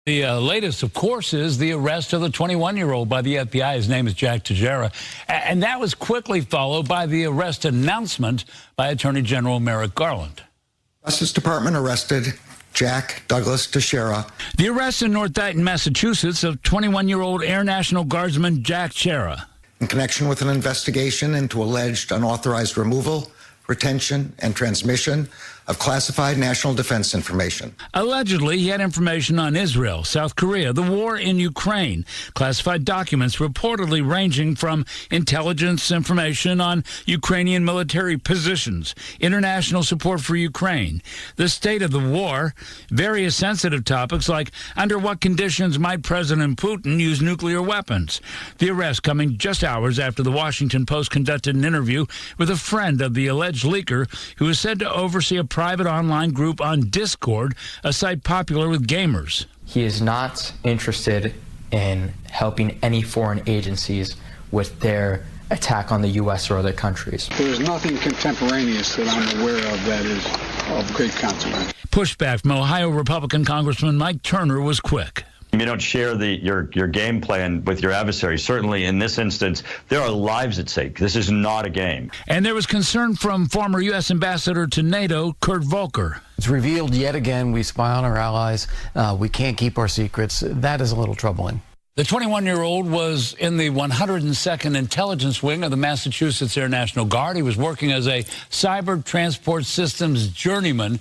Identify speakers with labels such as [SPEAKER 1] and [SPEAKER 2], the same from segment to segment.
[SPEAKER 1] The latest, of course, is the arrest of the 21-year-old by the FBI. His name is Jack Teixeira. And that was quickly followed by the arrest announcement by Attorney General Merrick Garland.
[SPEAKER 2] Justice Department arrested Jack Douglas Teixeira.
[SPEAKER 1] The arrest in North Dayton, Massachusetts, of 21-year-old Air National Guardsman Jack Teixeira.
[SPEAKER 2] In connection with an investigation into alleged unauthorized removal, retention, and transmission of classified national defense information.
[SPEAKER 1] Allegedly, he had information on Israel, South Korea, the war in Ukraine, classified documents reportedly ranging from intelligence information on Ukrainian military positions, international support for Ukraine, the state of the war, various sensitive topics like under what conditions might President Putin use nuclear weapons. The arrest coming just hours after the Washington Post conducted an interview with a friend of the alleged leaker who is said to oversee a private online group on Discord, a site popular with gamers.
[SPEAKER 3] He is not interested in helping any foreign agencies with their attack on the U.S. or other countries.
[SPEAKER 4] There is nothing contemporaneous that I'm aware of that is of great consequence.
[SPEAKER 1] Pushback from Ohio Republican Congressman Mike Turner was quick.
[SPEAKER 5] You don't share your game plan with your adversary. Certainly in this instance, there are lives at stake. This is not a game.
[SPEAKER 1] And there was concern from former U.S. Ambassador to NATO, Kurt Volker.
[SPEAKER 6] It's revealed yet again we spy on our allies. We can't keep our secrets. That is a little troubling.
[SPEAKER 1] The 21-year-old was in the 102nd Intelligence Wing of the Massachusetts Air National Guard. He was working as a cyber transport systems journeyman.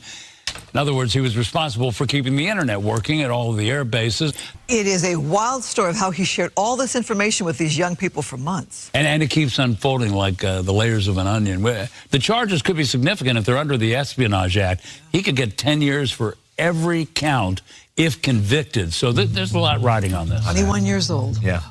[SPEAKER 1] In other words, he was responsible for keeping the internet working at all of the air bases.
[SPEAKER 7] It is a wild story of how he shared all this information with these young people for months.
[SPEAKER 1] And it keeps unfolding like the layers of an onion. The charges could be significant if they're under the Espionage Act. He could get 10 years for every count if convicted. So there's a lot riding on this.
[SPEAKER 7] 21 years old.
[SPEAKER 1] Yeah.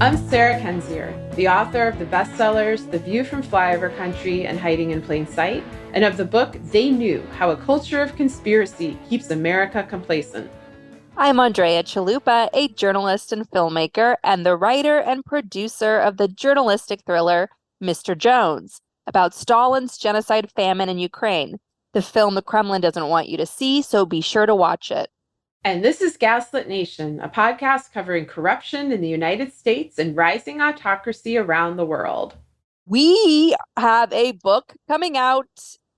[SPEAKER 8] I'm Sarah Kenzier, the author of the bestsellers The View from Flyover Country and Hiding in Plain Sight, and of the book They Knew, How a Culture of Conspiracy Keeps America Complacent.
[SPEAKER 9] I'm Andrea Chalupa, a journalist and filmmaker, and the writer and producer of the journalistic thriller Mr. Jones, about Stalin's genocide famine in Ukraine, the film the Kremlin doesn't want you to see, so be sure to watch it.
[SPEAKER 8] And this is Gaslit Nation, a podcast covering corruption in the United States and rising autocracy around the world.
[SPEAKER 9] We have a book coming out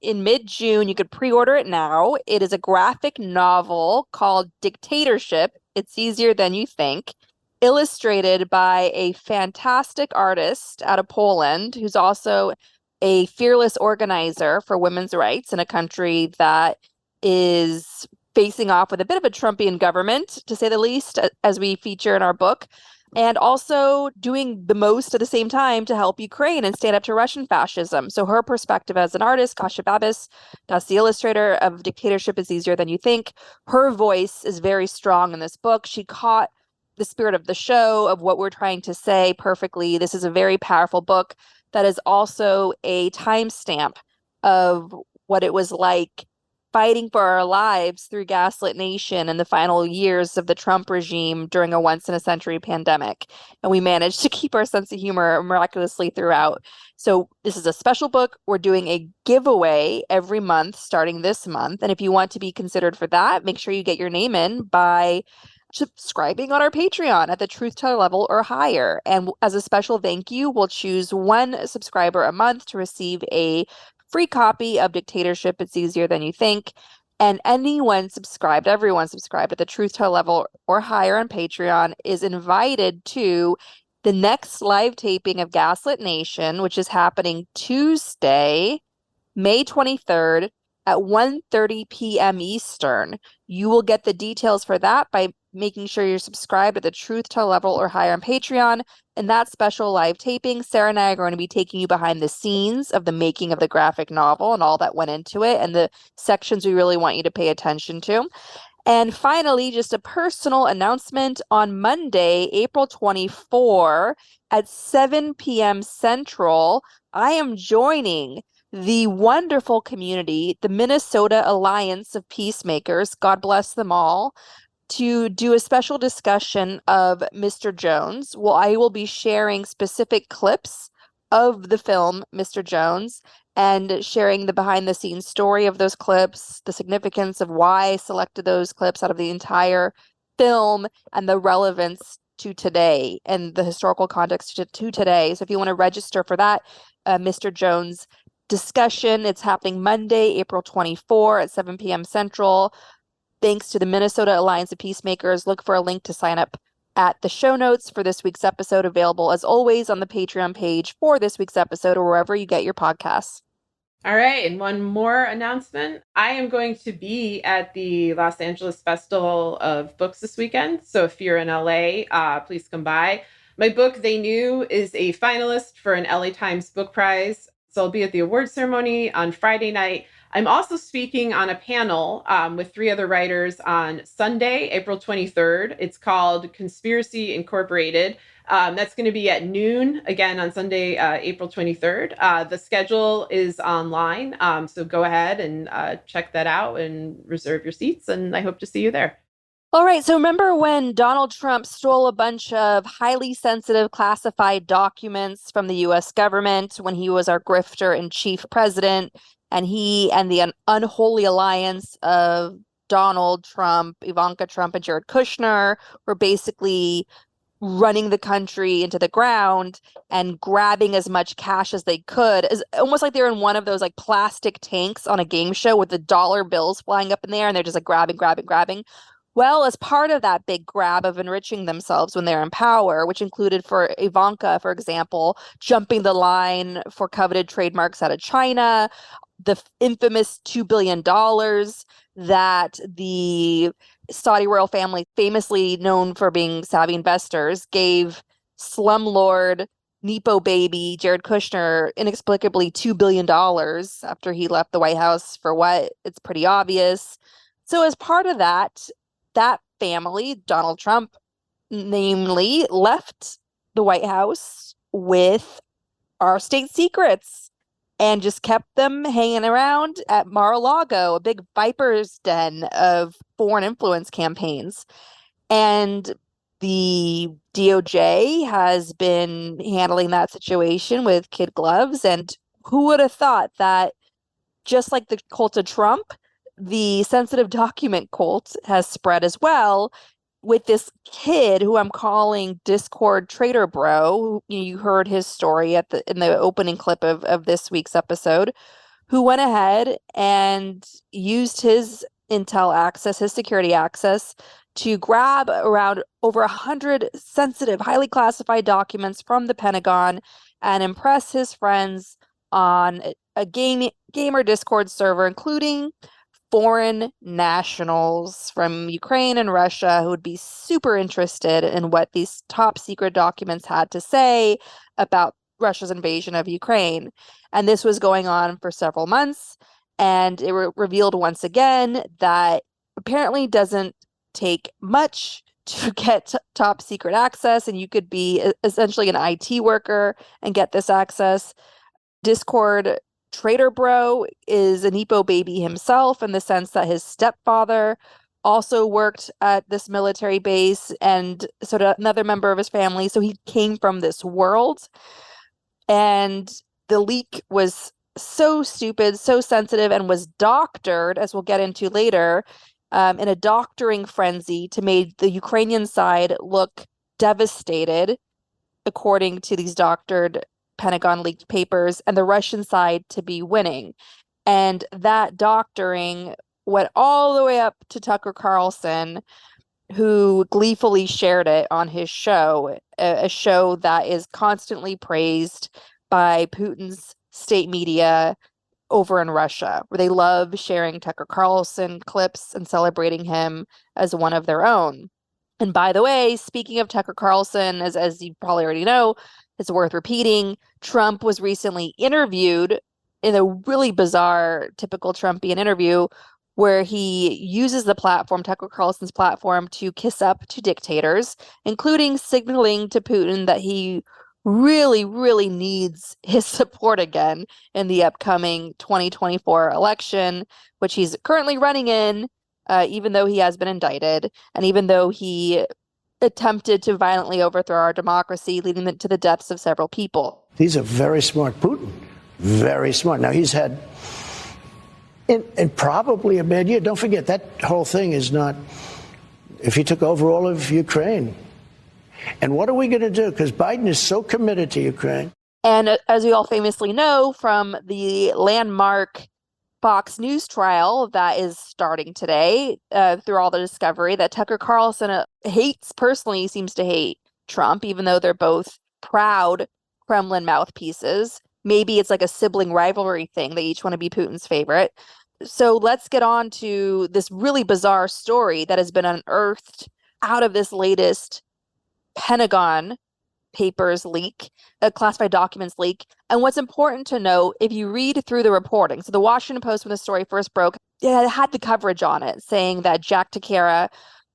[SPEAKER 9] in mid-June. You could pre-order it now. It is a graphic novel called Dictatorship. It's Easier Than You Think, illustrated by a fantastic artist out of Poland who's also a fearless organizer for women's rights in a country that is facing off with a bit of a Trumpian government, to say the least, as we feature in our book, and also doing the most at the same time to help Ukraine and stand up to Russian fascism. So her perspective as an artist, Kasia Babis, that's the illustrator of Dictatorship is Easier Than You Think. Her voice is very strong in this book. She caught the spirit of the show, of what we're trying to say perfectly. This is a very powerful book that is also a timestamp of what it was like fighting for our lives through Gaslit Nation in the final years of the Trump regime during a once-in-a-century pandemic. And we managed to keep our sense of humor miraculously throughout. So this is a special book. We're doing a giveaway every month starting this month. And if you want to be considered for that, make sure you get your name in by subscribing on our Patreon at the Truth Teller level or higher. And as a special thank you, we'll choose one subscriber a month to receive a free copy of Dictatorship, It's Easier Than You Think. And everyone subscribed at the Truth Teller level or higher on Patreon is invited to the next live taping of Gaslit Nation, which is happening Tuesday, May 23rd at 1:30 p.m. Eastern. You will get the details for that by making sure you're subscribed at the Truth Teller level or higher on Patreon. In that special live taping, Sarah and I are going to be taking you behind the scenes of the making of the graphic novel and all that went into it and the sections we really want you to pay attention to. And finally, just a personal announcement. On Monday, April 24 at 7 p.m. Central, I am joining the wonderful community, the Minnesota Alliance of Peacemakers, God bless them all, to do a special discussion of Mr. Jones. Well, I will be sharing specific clips of the film, Mr. Jones, and sharing the behind the scenes story of those clips, the significance of why I selected those clips out of the entire film, and the relevance to today and the historical context to today. So if you want to register for that Mr. Jones discussion, it's happening Monday, April 24 at 7 p.m. Central. Thanks to the Minnesota Alliance of Peacemakers. Look for a link to sign up at the show notes for this week's episode, available as always on the Patreon page for this week's episode or wherever you get your podcasts.
[SPEAKER 8] All right, and one more announcement. I am going to be at the Los Angeles Festival of Books this weekend. So if you're in LA, please come by. My book, They Knew, is a finalist for an LA Times Book Prize. So I'll be at the award ceremony on Friday night. I'm also speaking on a panel with 3 other writers on Sunday, April 23rd. It's called Conspiracy Incorporated. That's going to be at noon, again, on Sunday, April 23rd. The schedule is online, so go ahead and check that out and reserve your seats, and I hope to see you there.
[SPEAKER 9] All right, so remember when Donald Trump stole a bunch of highly sensitive classified documents from the U.S. government when he was our grifter and chief president, and he and the unholy alliance of Donald Trump, Ivanka Trump, and Jared Kushner were basically running the country into the ground and grabbing as much cash as they could, as almost like they're in one of those like plastic tanks on a game show with the dollar bills flying up in the air, and they're just like grabbing. Well, as part of that big grab of enriching themselves when they're in power, which included for Ivanka, for example, jumping the line for coveted trademarks out of China, the infamous $2 billion that the Saudi royal family, famously known for being savvy investors, gave slumlord Nepo baby Jared Kushner inexplicably $2 billion after he left the White House for what? It's pretty obvious. So as part of that, that family, Donald Trump, namely, left the White House with our state secrets and just kept them hanging around at Mar-a-Lago, a big viper's den of foreign influence campaigns. And the DOJ has been handling that situation with kid gloves. And who would have thought that just like the cult of Trump, the sensitive document cult has spread as well, with this kid who I'm calling Discord Traitor Bro. You heard his story in the opening clip of this week's episode, who went ahead and used his intel access, his security access, to grab around over 100 sensitive, highly classified documents from the Pentagon and impress his friends on a gamer Discord server, including foreign nationals from Ukraine and Russia who would be super interested in what these top secret documents had to say about Russia's invasion of Ukraine. And this was going on for several months, and it revealed once again that apparently doesn't take much to get top secret access, and you could be essentially an IT worker and get this access. Discord Traitor Bro is a Nepo baby himself, in the sense that his stepfather also worked at this military base, and sort of another member of his family. So he came from this world. And the leak was so stupid, so sensitive, and was doctored, as we'll get into later, in a doctoring frenzy to make the Ukrainian side look devastated, according to these doctored Pentagon leaked papers, and the Russian side to be winning. And that doctoring went all the way up to Tucker Carlson, who gleefully shared it on his show, a show that is constantly praised by Putin's state media over in Russia, where they love sharing Tucker Carlson clips and celebrating him as one of their own. And by the way, speaking of Tucker Carlson, as you probably already know, it's worth repeating, Trump was recently interviewed in a really bizarre, typical Trumpian interview, where he uses the platform, Tucker Carlson's platform, to kiss up to dictators, including signaling to Putin that he really, really needs his support again in the upcoming 2024 election, which he's currently running in, even though he has been indicted, and even though he attempted to violently overthrow our democracy, leading to the deaths of several people.
[SPEAKER 10] He's a very smart Putin. Very smart. Now, he's had and probably a bad year. Don't forget, that whole thing is not, if he took over all of Ukraine. And what are we going to do? Because Biden is so committed to Ukraine.
[SPEAKER 9] And as we all famously know from the landmark Fox News trial that is starting today, through all the discovery, that Tucker Carlson personally seems to hate Trump, even though they're both proud Kremlin mouthpieces. Maybe it's like a sibling rivalry thing. They each want to be Putin's favorite. So let's get on to this really bizarre story that has been unearthed out of this latest Pentagon Papers leak, a classified documents leak. And what's important to note, if you read through the reporting, so the Washington Post, when the story first broke, it had the coverage on it saying that Jack Takera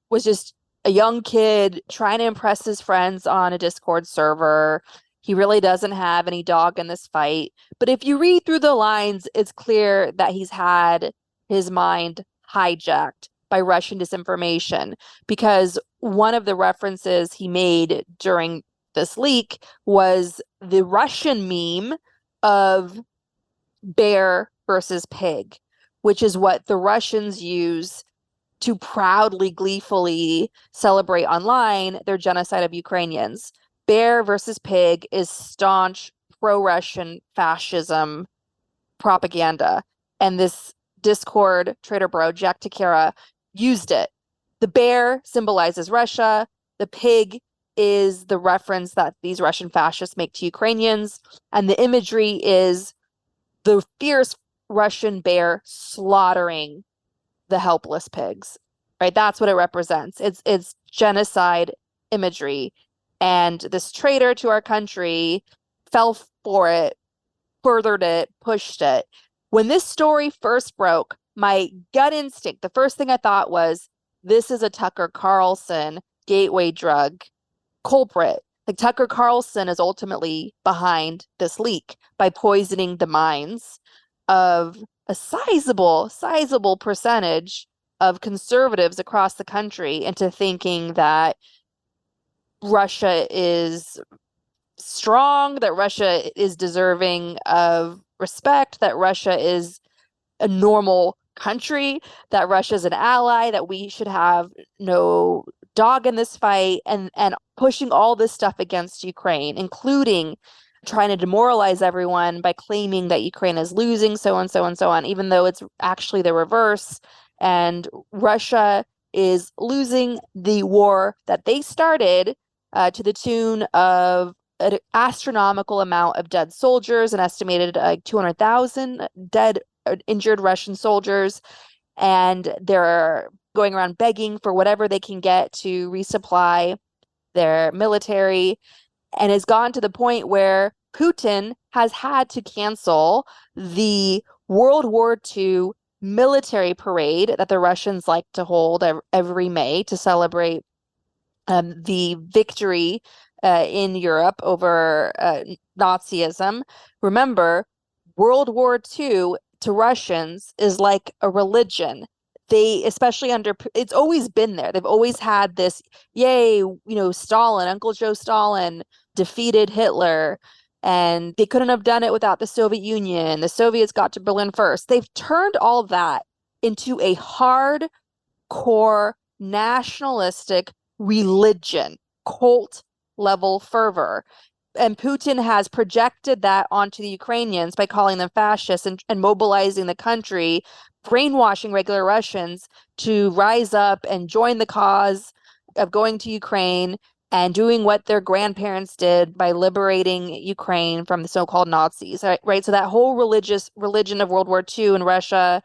[SPEAKER 9] was just a young kid trying to impress his friends on a Discord server. He really doesn't have any dog in this fight. But if you read through the lines, it's clear that he's had his mind hijacked by Russian disinformation, because one of the references he made during this leak was the Russian meme of bear versus pig, which is what the Russians use to proudly, gleefully celebrate online their genocide of Ukrainians. Bear versus pig is staunch pro-Russian fascism propaganda. And this Discord Traitor Bro, Jack Takera, used it. The bear symbolizes Russia. The pig is the reference that these Russian fascists make to Ukrainians. And the imagery is the fierce Russian bear slaughtering the helpless pigs, right? That's what it represents. It's genocide imagery. And this traitor to our country fell for it, furthered it, pushed it. When this story first broke, my gut instinct, the first thing I thought was, this is a Tucker Carlson gateway drug culprit. Like, Tucker Carlson is ultimately behind this leak by poisoning the minds of a sizable percentage of conservatives across the country into thinking that Russia is strong, that Russia is deserving of respect, that Russia is a normal country, that Russia is an ally, that we should have no dog in this fight, and pushing all this stuff against Ukraine, including trying to demoralize everyone by claiming that Ukraine is losing, so and so and so on, even though it's actually the reverse. And Russia is losing the war that they started, to the tune of an astronomical amount of dead soldiers, an estimated 200,000 dead or injured Russian soldiers. And they're going around begging for whatever they can get to resupply their military, and has gone to the point where Putin has had to cancel the World War II military parade that the Russians like to hold every May to celebrate the victory in Europe over Nazism. Remember, World War II to Russians is like a religion. They, especially under, it's always been there. They've always had this, yay, Stalin, Uncle Joe Stalin defeated Hitler, and they couldn't have done it without the Soviet Union. The Soviets got to Berlin first. They've turned all that into a hardcore nationalistic religion, cult level fervor. And Putin has projected that onto the Ukrainians by calling them fascists and mobilizing the country, brainwashing regular Russians to rise up and join the cause of going to Ukraine and doing what their grandparents did by liberating Ukraine from the so-called Nazis, right? So that whole religion of World War II in Russia,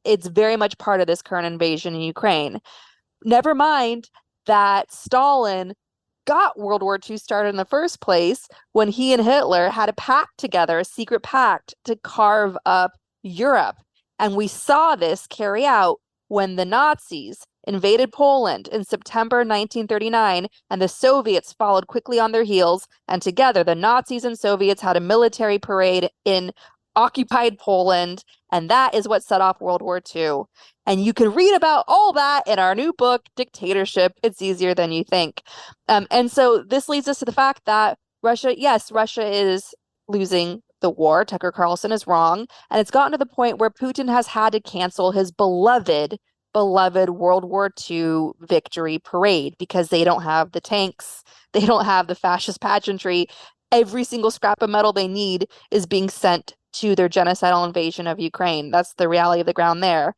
[SPEAKER 9] it's very much part of this current invasion in Ukraine. Never mind that Stalin got World War II started in the first place when he and Hitler had a pact together, a secret pact to carve up Europe. And we saw this carry out when the Nazis invaded Poland in September 1939, and the Soviets followed quickly on their heels. And together, the Nazis and Soviets had a military parade in occupied Poland, And that is what set off World War II. And you can read about all that in our new book, Dictatorship. It's easier than you think. And so this leads us to the fact that Russia is losing the war. Tucker Carlson is wrong. And it's gotten to the point where Putin has had to cancel his beloved World War II victory parade because they don't have the tanks. They don't have the fascist pageantry. Every single scrap of metal they need is being sent to their genocidal invasion of Ukraine. That's the reality of the ground there.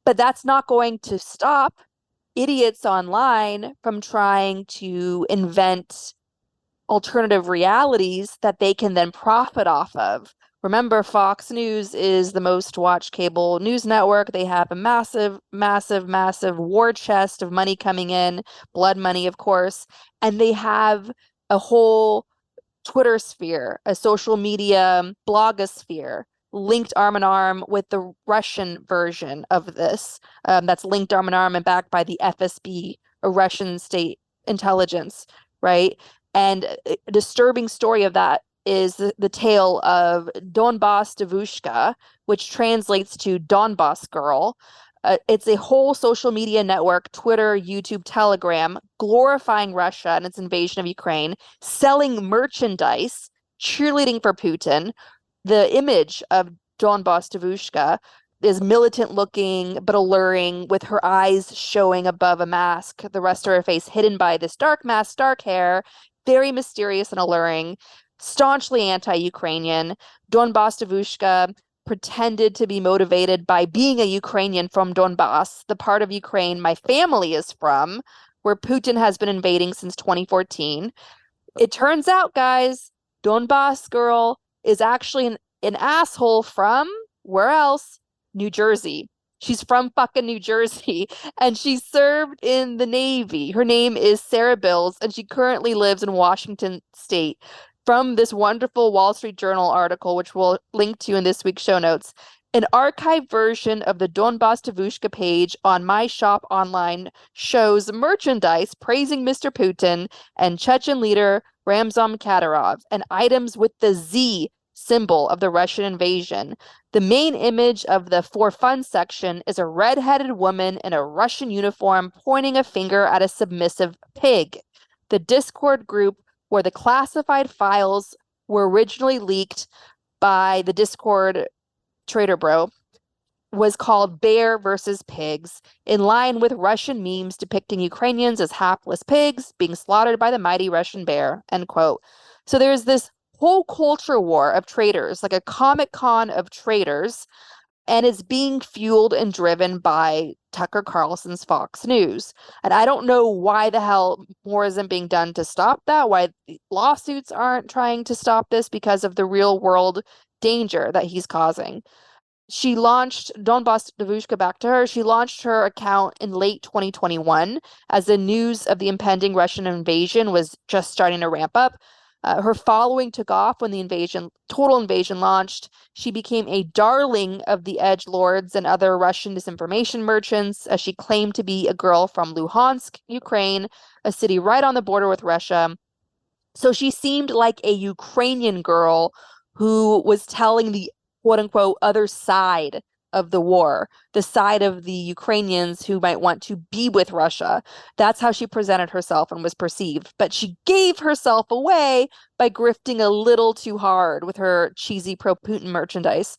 [SPEAKER 9] But that's not going to stop idiots online from trying to invent alternative realities that they can then profit off of. Remember, Fox News is the most watched cable news network. They have a massive, massive, massive war chest of money coming in, blood money, of course, and they have a whole Twitter sphere, a social media blogosphere, linked arm in arm with the Russian version of this. That's linked arm in arm and backed by the FSB, a Russian state intelligence, right? And a disturbing story of that is the tale of Donbas Devushka, which translates to Donbas girl. It's a whole social media network, Twitter, YouTube, Telegram, glorifying Russia and its invasion of Ukraine, selling merchandise, cheerleading for Putin. The image of Donbas Devushka is militant looking but alluring, with her eyes showing above a mask, the rest of her face hidden by this dark mask, dark hair, very mysterious and alluring, staunchly anti-Ukrainian. Donbas Devushka pretended to be motivated by being a Ukrainian from Donbas, the part of Ukraine my family is from, where Putin has been invading since 2014. It turns out, guys, Donbas girl is actually an asshole from, where else? New Jersey. She's from fucking New Jersey, and she served in the Navy. Her name is Sarah Bills, and she currently lives in Washington State. From this wonderful Wall Street Journal article, which we'll link to in this week's show notes, an archived version of the Donbas Devushka page on My Shop Online shows merchandise praising Mr. Putin and Chechen leader Ramzan Kadyrov, and items with the Z symbol of the Russian invasion. The main image of the For Fun section is a red-headed woman in a Russian uniform pointing a finger at a submissive pig. The Discord group where the classified files were originally leaked by the Discord Traitor Bro was called Bear versus Pigs, in line with Russian memes depicting Ukrainians as hapless pigs being slaughtered by the mighty Russian bear, end quote. So there's this whole culture war of traitors, like a Comic-Con of traitors, and it's being fueled and driven by Tucker Carlson's Fox News. And I don't know why the hell more isn't being done to stop that, why lawsuits aren't trying to stop this because of the real world danger that he's causing. She launched, Donbas Devushka, back to her, she launched her account in late 2021 as the news of the impending Russian invasion was just starting to ramp up. Her following took off when the total invasion launched. She became a darling of the edgelords and other Russian disinformation merchants, as she claimed to be a girl from Luhansk, Ukraine, a city right on the border with Russia. So she seemed like a Ukrainian girl who was telling the quote-unquote other side of the war, the side of the Ukrainians who might want to be with Russia. That's how she presented herself and was perceived. But she gave herself away by grifting a little too hard with her cheesy pro-Putin merchandise.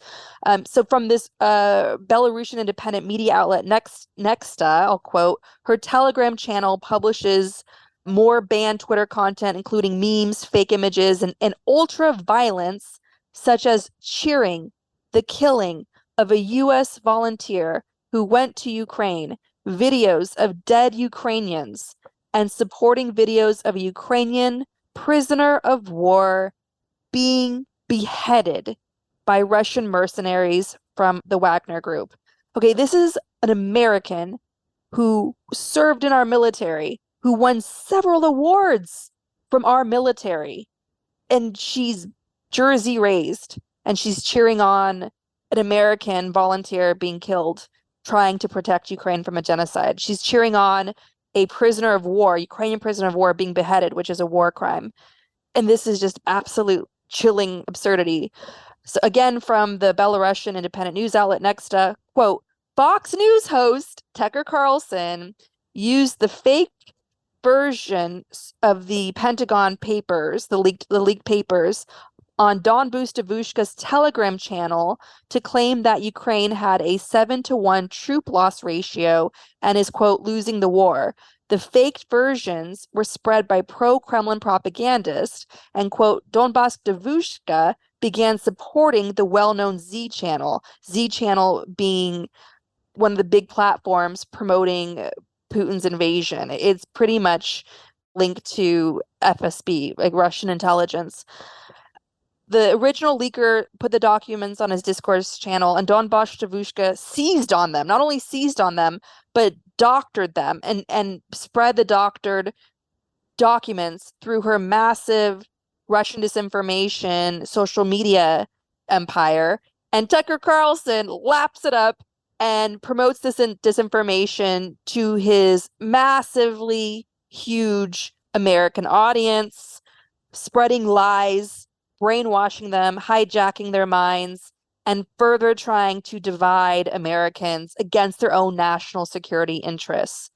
[SPEAKER 9] So from this Belarusian independent media outlet, Nexta, I'll quote, her Telegram channel publishes more banned Twitter content, including memes, fake images, and ultra-violence, such as cheering the killing of a U.S. volunteer who went to Ukraine, videos of dead Ukrainians, and supporting videos of a Ukrainian prisoner of war being beheaded by Russian mercenaries from the Wagner Group. Okay, this is an American who served in our military, who won several awards from our military, and she's Jersey raised, and she's cheering on an American volunteer being killed, trying to protect Ukraine from a genocide. She's cheering on a prisoner of war, Ukrainian prisoner of war, being beheaded, which is a war crime. And this is just absolute chilling absurdity. So again, from the Belarusian independent news outlet Nexta, quote, Fox News host Tucker Carlson used the fake version of the Pentagon papers, the leaked papers, on Don Bustavushka's Telegram channel to claim that Ukraine had a 7-to-1 troop loss ratio and is, quote, losing the war. The faked versions were spread by pro-Kremlin propagandists, and, quote, Don Bustavushka began supporting the well-known Z Channel being one of the big platforms promoting Putin's invasion. It's pretty much linked to FSB, like Russian intelligence. The original leaker put the documents on his Discourse channel, and Don Bustavushka seized on them. Not only seized on them, but doctored them and spread the doctored documents through her massive Russian disinformation social media empire. And Tucker Carlson laps it up and promotes this disinformation to his massively huge American audience, spreading lies, brainwashing them, hijacking their minds, and further trying to divide Americans against their own national security interests.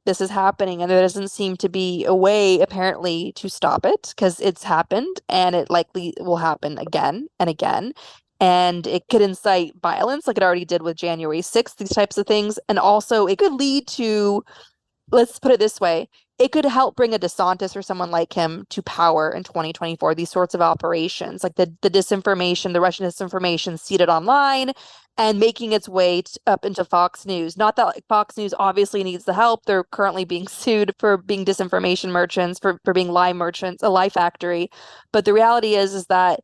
[SPEAKER 9] This is happening, and there doesn't seem to be a way, apparently, to stop it, because it's happened, and it likely will happen again and again. And it could incite violence, like it already did with January 6th, these types of things. And also, it could lead to, let's put it this way, it could help bring a DeSantis or someone like him to power in 2024, these sorts of operations, like the disinformation, the Russian disinformation seeded online and making its way up into Fox News. Not that Fox News obviously needs the help. They're currently being sued for being disinformation merchants, for being lie merchants, a lie factory. But the reality is that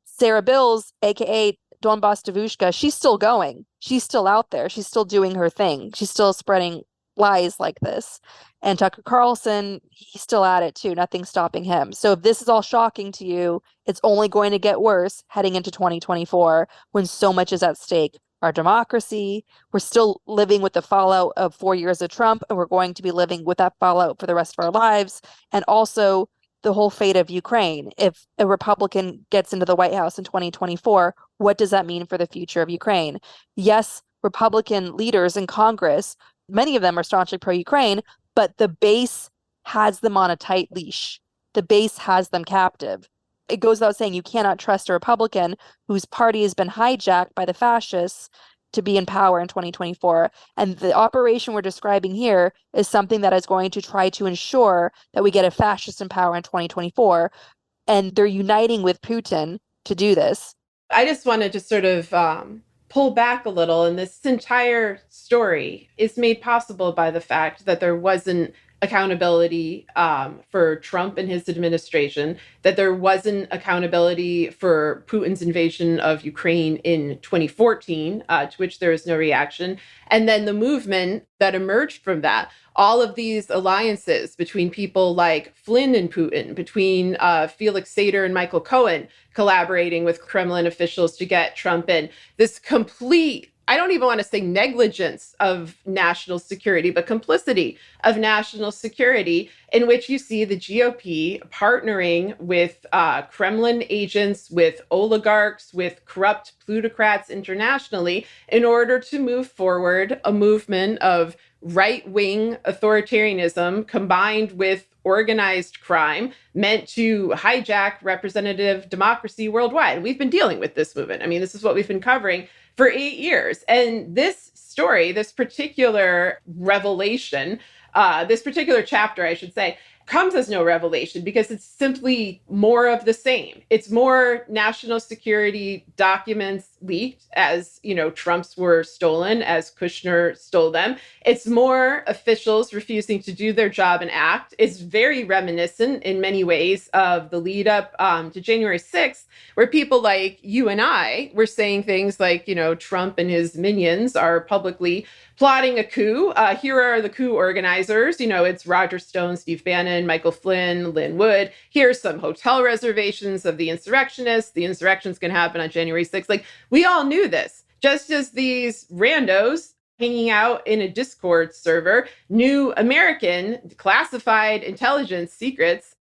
[SPEAKER 9] Sarah Bills, aka Don Bustavushka, she's still going. She's still out there. She's still doing her thing. She's still spreading lies like this. And Tucker Carlson, he's still at it too. Nothing's stopping him. So if this is all shocking to you, it's only going to get worse heading into 2024 when so much is at stake. Our democracy, we're still living with the fallout of 4 years of Trump, and we're going to be living with that fallout for the rest of our lives. And also the whole fate of Ukraine. If a Republican gets into the White House in 2024, what does that mean for the future of Ukraine? Yes, Republican leaders in Congress, many of them are staunchly pro-Ukraine, but the base has them on a tight leash. The base has them captive. It goes without saying you cannot trust a Republican whose party has been hijacked by the fascists to be in power in 2024. And the operation we're describing here is something that is going to try to ensure that we get a fascist in power in 2024. And they're uniting with Putin to do this.
[SPEAKER 8] I just wanted to sort of pull back a little. And this entire story is made possible by the fact that there wasn't accountability for Trump and his administration, that there wasn't accountability for Putin's invasion of Ukraine in 2014, to which there was no reaction. And then the movement that emerged from that, all of these alliances between people like Flynn and Putin, between Felix Sater and Michael Cohen, collaborating with Kremlin officials to get Trump in, this complete, I don't even want to say negligence of national security, but complicity of national security, in which you see the GOP partnering with Kremlin agents, with oligarchs, with corrupt plutocrats internationally, in order to move forward a movement of right-wing authoritarianism combined with organized crime meant to hijack representative democracy worldwide. We've been dealing with this movement. I mean, this is what we've been covering for 8 years. And this story, this particular revelation, this particular chapter, I should say, comes as no revelation because it's simply more of the same. It's more national security documents leaked as, Trump's were stolen, as Kushner stole them. It's more officials refusing to do their job and act. It's very reminiscent in many ways of the lead up to January 6th, where people like you and I were saying things like, Trump and his minions are publicly plotting a coup. Here are the coup organizers. It's Roger Stone, Steve Bannon, Michael Flynn, Lynn Wood. Here's some hotel reservations of the insurrectionists. The insurrection's going to happen on January 6th. Like, we all knew this, just as these randos hanging out in a Discord server knew American classified intelligence secrets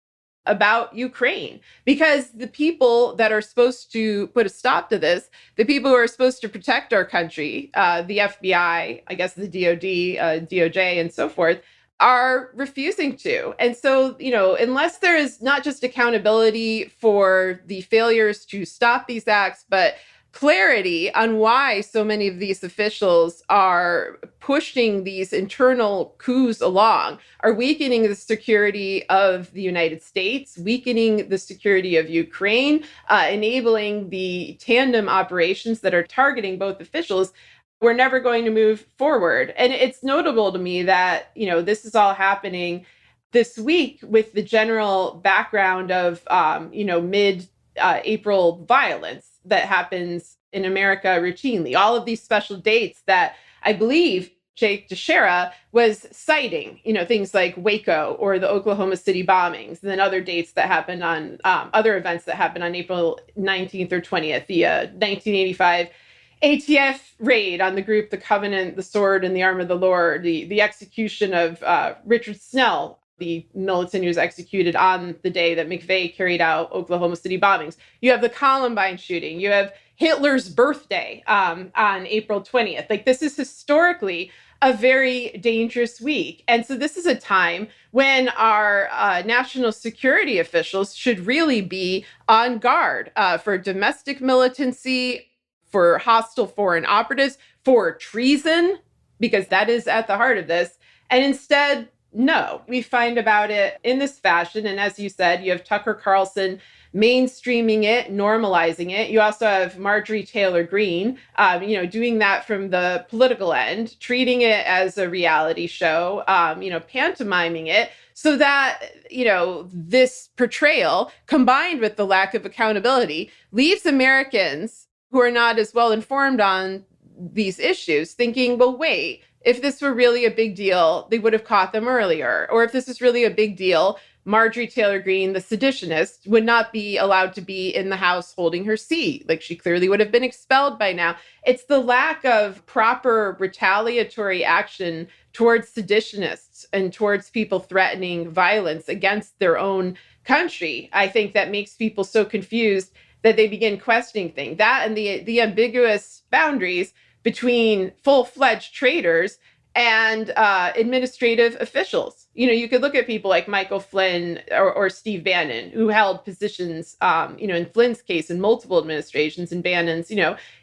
[SPEAKER 8] about Ukraine, because the people that are supposed to put a stop to this, the people who are supposed to protect our country, the FBI, I guess the DOD, DOJ, and so forth, are refusing to. And so, unless there is not just accountability for the failures to stop these acts, but clarity on why so many of these officials are pushing these internal coups along, are weakening the security of the United States, weakening the security of Ukraine, enabling the tandem operations that are targeting both officials, we're never going to move forward. And it's notable to me that, this is all happening this week with the general background of, mid-April violence that happens in America routinely. All of these special dates that I believe Jake Teixeira was citing, things like Waco or the Oklahoma City bombings, and then other dates that happened on other events that happened on April 19th or 20th, the 1985 ATF raid on the group The Covenant, the Sword, and the Arm of the Lord, the execution of Richard Snell, the militant who was executed on the day that McVeigh carried out Oklahoma City bombings. You have the Columbine shooting. You have Hitler's birthday on April 20th. Like, this is historically a very dangerous week. And so this is a time when our national security officials should really be on guard for domestic militancy, for hostile foreign operatives, for treason, because that is at the heart of this. And instead, no, we find about it in this fashion. And as you said, you have Tucker Carlson mainstreaming it, normalizing it. You also have Marjorie Taylor Greene, doing that from the political end, treating it as a reality show, pantomiming it, so that, this portrayal combined with the lack of accountability leaves Americans who are not as well informed on these issues thinking, well, wait, if this were really a big deal, they would have caught them earlier. Or if this is really a big deal, Marjorie Taylor Greene, the seditionist, would not be allowed to be in the House holding her seat. Like, she clearly would have been expelled by now. It's the lack of proper retaliatory action towards seditionists and towards people threatening violence against their own country, I think, that makes people so confused that they begin questioning things. That and the ambiguous boundaries between full-fledged traitors and administrative officials. You could look at people like Michael Flynn or Steve Bannon, who held positions, in Flynn's case, in multiple administrations, and Bannon's,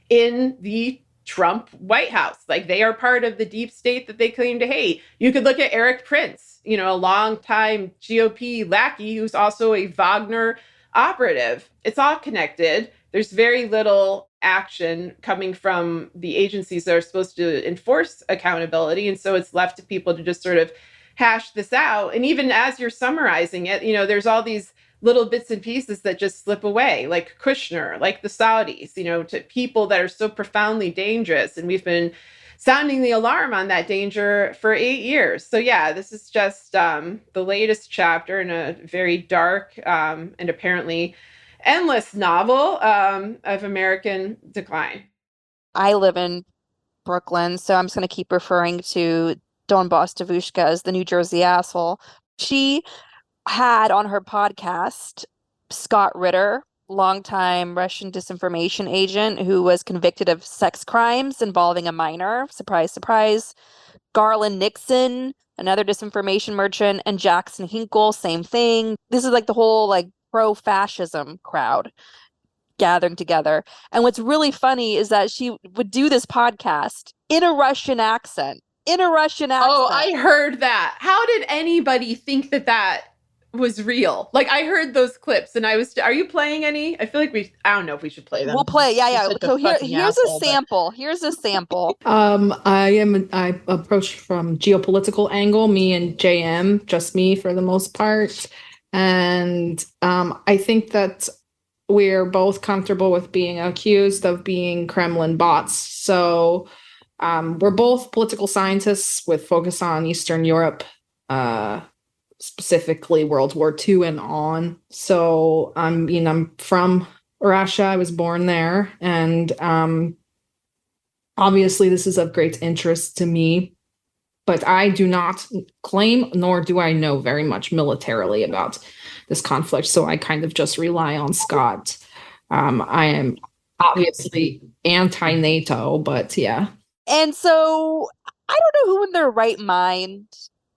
[SPEAKER 8] in the Trump White House. Like, they are part of the deep state that they claim to hate. You could look at Eric Prince, a longtime GOP lackey who's also a Wagner operative. It's all connected. There's very little action coming from the agencies that are supposed to enforce accountability. And so it's left to people to just sort of hash this out. And even as you're summarizing it, there's all these little bits and pieces that just slip away, like Kushner, like the Saudis, to people that are so profoundly dangerous. And we've been sounding the alarm on that danger for 8 years. So yeah, this is just the latest chapter in a very dark and apparently endless novel of American decline.
[SPEAKER 9] I live in Brooklyn, so I'm just going to keep referring to Dawn Bostavushka as the New Jersey asshole. She had on her podcast Scott Ritter, longtime Russian disinformation agent who was convicted of sex crimes involving a minor. Surprise, surprise. Garland Nixon, another disinformation merchant, and Jackson Hinkle, same thing. This is like the whole pro-fascism crowd gathering together. And what's really funny is that she would do this podcast in a Russian accent. Oh,
[SPEAKER 8] I heard that. How did anybody think that was real? Like, I heard those clips and are you playing any? I feel like I don't know if we should play them.
[SPEAKER 9] We'll play. Yeah. So here's a sample. Here's a sample.
[SPEAKER 11] I approach from geopolitical angle, me and JM, just me for the most part. And I think that we're both comfortable with being accused of being Kremlin bots. So we're both political scientists with focus on Eastern Europe, specifically World War II and on. So I'm from Russia. I was born there. And obviously this is of great interest to me. But I do not claim, nor do I know very much militarily about this conflict. So I kind of just rely on Scott. I am obviously anti-NATO, but yeah.
[SPEAKER 9] And so I don't know who in their right mind.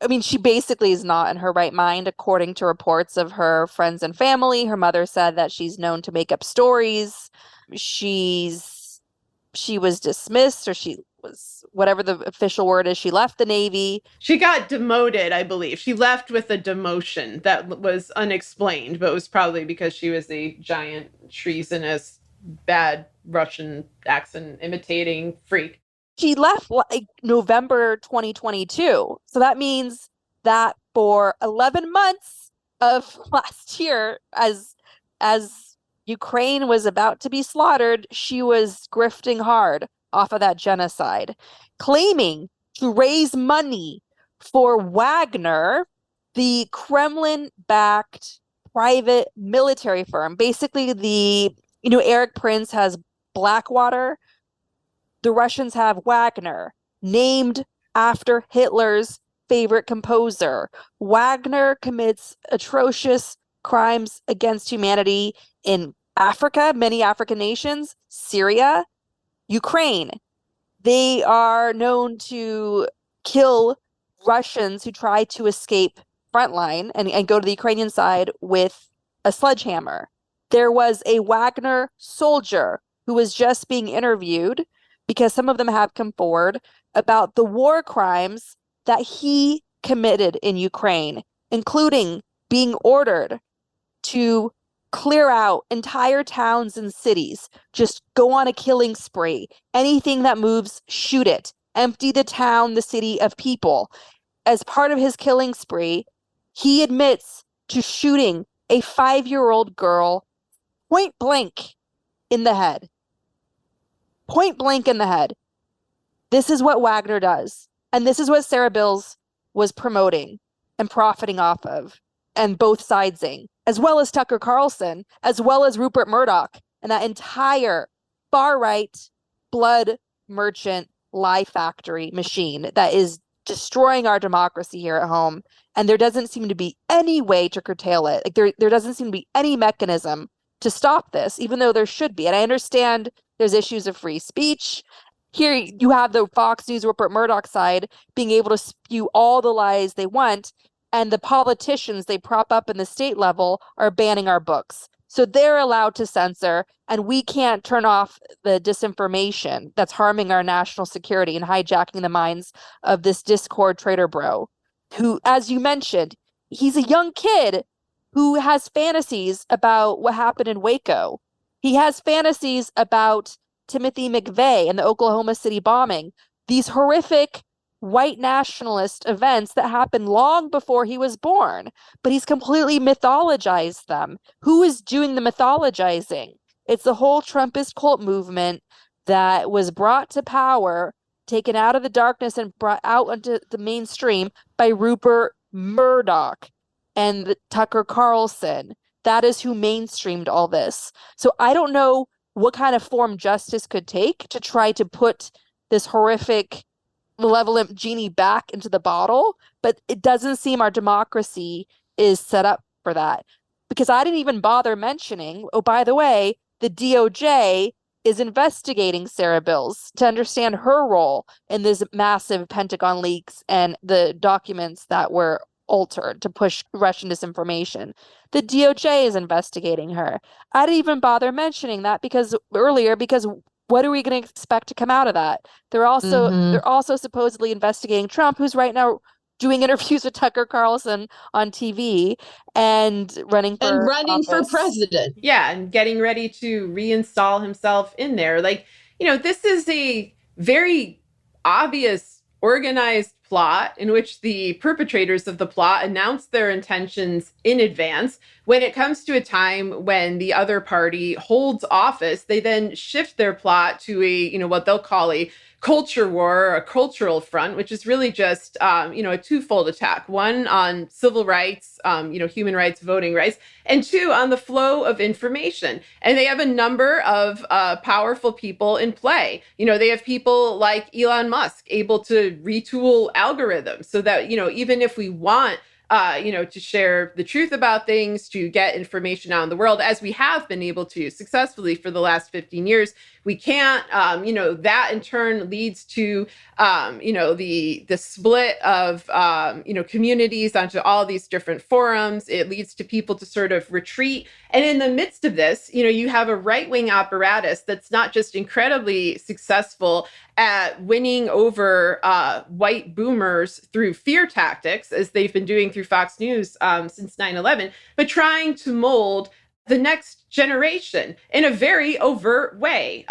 [SPEAKER 9] I mean, she basically is not in her right mind, according to reports of her friends and family. Her mother said that she's known to make up stories. She was dismissed, or she was, whatever the official word is, she left the Navy.
[SPEAKER 8] She got demoted, I believe. She left with a demotion that was unexplained, but it was probably because she was a giant, treasonous, bad Russian accent imitating freak.
[SPEAKER 9] She left like November 2022. So that means that for 11 months of last year, as Ukraine was about to be slaughtered, she was grifting hard off of that genocide, claiming to raise money for Wagner, the Kremlin-backed private military firm. Basically, Eric Prince has Blackwater. The Russians have Wagner, named after Hitler's favorite composer. Wagner commits atrocious crimes against humanity in Africa, many African nations, Syria, Ukraine. They are known to kill Russians who try to escape frontline and go to the Ukrainian side with a sledgehammer. There was a Wagner soldier who was just being interviewed, because some of them have come forward, about the war crimes that he committed in Ukraine, including being ordered to clear out entire towns and cities, just go on a killing spree. Anything that moves, shoot it. Empty the town, the city of people. As part of his killing spree, he admits to shooting a 5-year-old girl point blank in the head. Point blank in the head. This is what Wagner does. And this is what Sarah Bills was promoting and profiting off of, and both sidesing, as well as Tucker Carlson, as well as Rupert Murdoch, and that entire far-right blood merchant lie factory machine that is destroying our democracy here at home. And there doesn't seem to be any way to curtail it. Like there doesn't seem to be any mechanism to stop this, even though there should be. And I understand there's issues of free speech. Here you have the Fox News Rupert Murdoch side being able to spew all the lies they want, and the politicians they prop up in the state level are banning our books. So they're allowed to censor, and we can't turn off the disinformation that's harming our national security and hijacking the minds of this Discord Traitor Bro, who, as you mentioned, he's a young kid who has fantasies about what happened in Waco. He has fantasies about Timothy McVeigh and the Oklahoma City bombing, these horrific white nationalist events that happened long before he was born, but he's completely mythologized them. Who is doing the mythologizing? It's the whole Trumpist cult movement that was brought to power, taken out of the darkness and brought out into the mainstream by Rupert Murdoch and Tucker Carlson. That is who mainstreamed all this. So I don't know what kind of form justice could take to try to put this horrific malevolent genie back into the bottle, but it doesn't seem our democracy is set up for that. Because I didn't even bother mentioning, oh, by the way, the DOJ is investigating Sarah Bills to understand her role in this massive Pentagon leaks and the documents that were altered to push Russian disinformation. The DOJ is investigating her. I didn't even bother mentioning that because what are we going to expect to come out of that? They're also supposedly investigating Trump, who's right now doing interviews with Tucker Carlson on TV and running for
[SPEAKER 8] president. Yeah, and getting ready to reinstall himself in there. This is a very obvious organized plot in which the perpetrators of the plot announce their intentions in advance. When it comes to a time when the other party holds office, they then shift their plot to what they'll call a culture war or a cultural front, which is really just, a twofold attack. One on civil rights, human rights, voting rights, and two on the flow of information. And they have a number of powerful people in play. They have people like Elon Musk able to retool algorithms so that, even if we want to share the truth about things, to get information out in the world, as we have been able to successfully for the last 15 years. We can't, that in turn leads to, the split of, communities onto all these different forums. It leads to people to sort of retreat. And in the midst of this, you have a right-wing apparatus that's not just incredibly successful at winning over white boomers through fear tactics, as they've been doing through Fox News since 9/11, but trying to mold the next generation in a very overt way,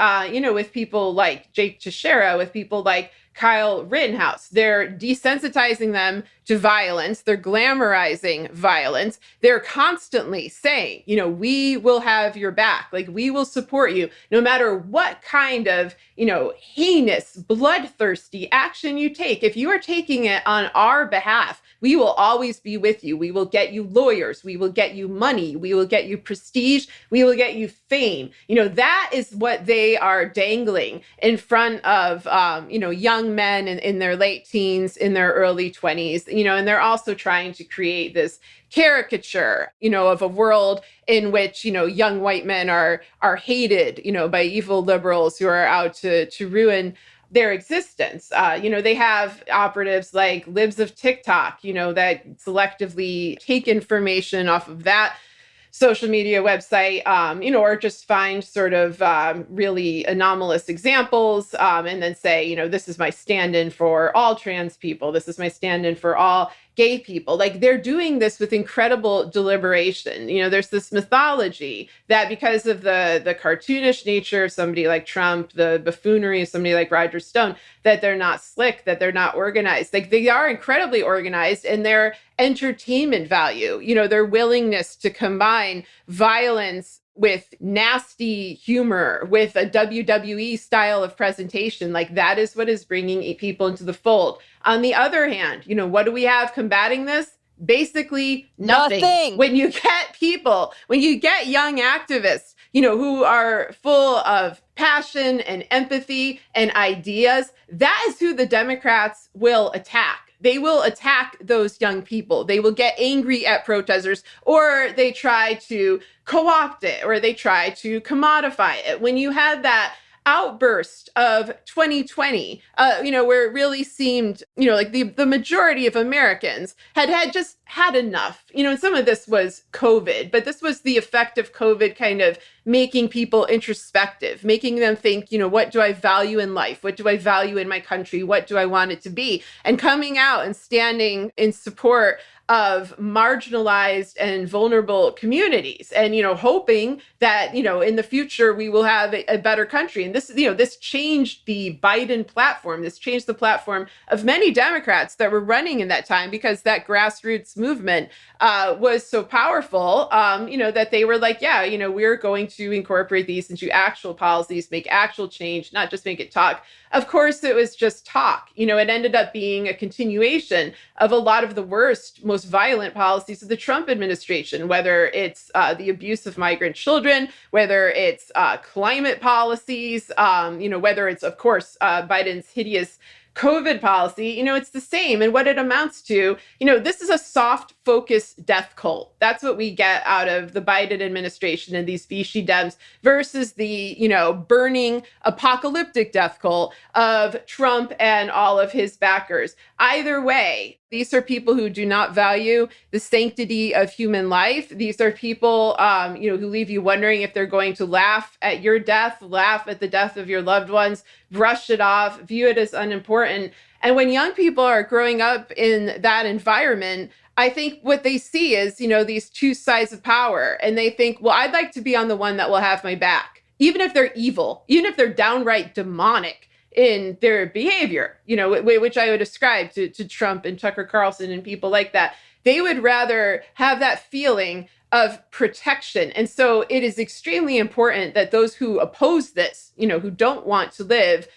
[SPEAKER 8] with people like Jake Teixeira, with people like Kyle Rittenhouse. They're desensitizing them to violence. They're glamorizing violence. They're constantly saying, we will have your back. Like, we will support you no matter what kind of, heinous, bloodthirsty action you take. If you are taking it on our behalf, we will always be with you. We will get you lawyers. We will get you money. We will get you prestige. We will get you fame. That is what they are dangling in front of, young men in their late teens, in their early 20s, and they're also trying to create this caricature, of a world in which, young white men are hated, by evil liberals who are out to ruin their existence. They have operatives like libs of TikTok, that selectively take information off of that social media website, or just find sort of really anomalous examples and then say, this is my stand-in for all trans people. This is my stand-in for all gay people. Like, they're doing this with incredible deliberation. There's this mythology that because of the cartoonish nature of somebody like Trump, the buffoonery of somebody like Roger Stone, that they're not slick, that they're not organized. Like, they are incredibly organized, and their entertainment value, their willingness to combine violence with nasty humor, with a WWE style of presentation, like that is what is bringing people into the fold. On the other hand, what do we have combating this? Basically nothing. When you get young activists, who are full of passion and empathy and ideas, that is who the Democrats will attack. They will attack those young people. They will get angry at protesters, or they try to co-opt it, or they try to commodify it. When you had that outburst of 2020, where it really seemed, like the majority of Americans had just had enough. And some of this was COVID, but this was the effect of COVID kind of making people introspective, making them think, what do I value in life? What do I value in my country? What do I want it to be? And coming out and standing in support of marginalized and vulnerable communities, and hoping that in the future we will have a better country. And this changed the Biden platform. This changed the platform of many Democrats that were running in that time, because that grassroots movement was so powerful, that they were like, we're going to incorporate these into actual policies, make actual change, not just make it talk. Of course, it was just talk. It ended up being a continuation of a lot of the worst, most violent policies of the Trump administration, whether it's the abuse of migrant children, whether it's climate policies, whether it's, of course, Biden's hideous COVID policy. It's the same. And what it amounts to, this is a soft focus death cult. That's what we get out of the Biden administration and these Vichy Dems versus the, burning apocalyptic death cult of Trump and all of his backers. Either way, these are people who do not value the sanctity of human life. These are people, who leave you wondering if they're going to laugh at your death, laugh at the death of your loved ones, brush it off, view it as unimportant. And when young people are growing up in that environment, I think what they see is, these two sides of power. And they think, well, I'd like to be on the one that will have my back, even if they're evil, even if they're downright demonic in their behavior, which I would ascribe to Trump and Tucker Carlson and people like that. They would rather have that feeling of protection. And so it is extremely important that those who oppose this, who don't want to live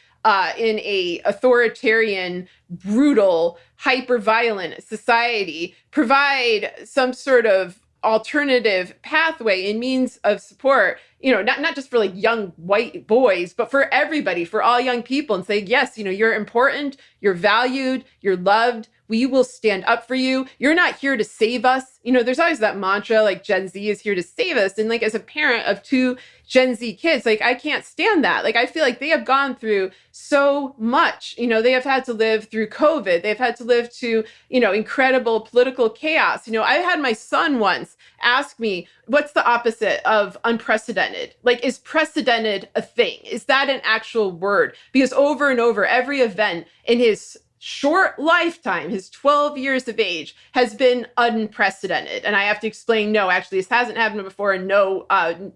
[SPEAKER 8] in a authoritarian, brutal, hyper-violent society, provide some sort of alternative pathway and means of support, not just for like young white boys, but for everybody, for all young people, and say, yes, you're important, you're valued, you're loved. We will stand up for you. You're not here to save us. There's always that mantra, like Gen Z is here to save us. And like, as a parent of 2 Gen Z kids, like, I can't stand that. Like, I feel like they have gone through so much. They have had to live through COVID. They've had to live to, incredible political chaos. I had my son once ask me, what's the opposite of unprecedented? Like, is precedented a thing? Is that an actual word? Because over and over, every event in his short lifetime, his 12 years of age, has been unprecedented. And I have to explain, no, actually, this hasn't happened before. And no,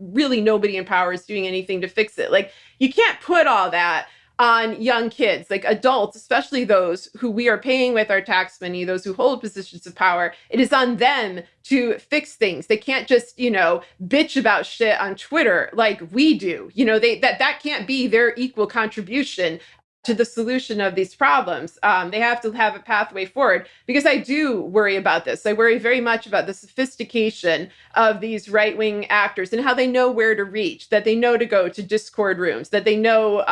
[SPEAKER 8] really nobody in power is doing anything to fix it. Like, you can't put all that on young kids, like adults, especially those who we are paying with our tax money, those who hold positions of power. It is on them to fix things. They can't just, bitch about shit on Twitter like we do. That can't be their equal contribution to the solution of these problems. They have to have a pathway forward, because I do worry about this. I worry very much about the sophistication of these right-wing actors and how they know where to reach, that they know to go to Discord rooms, that they know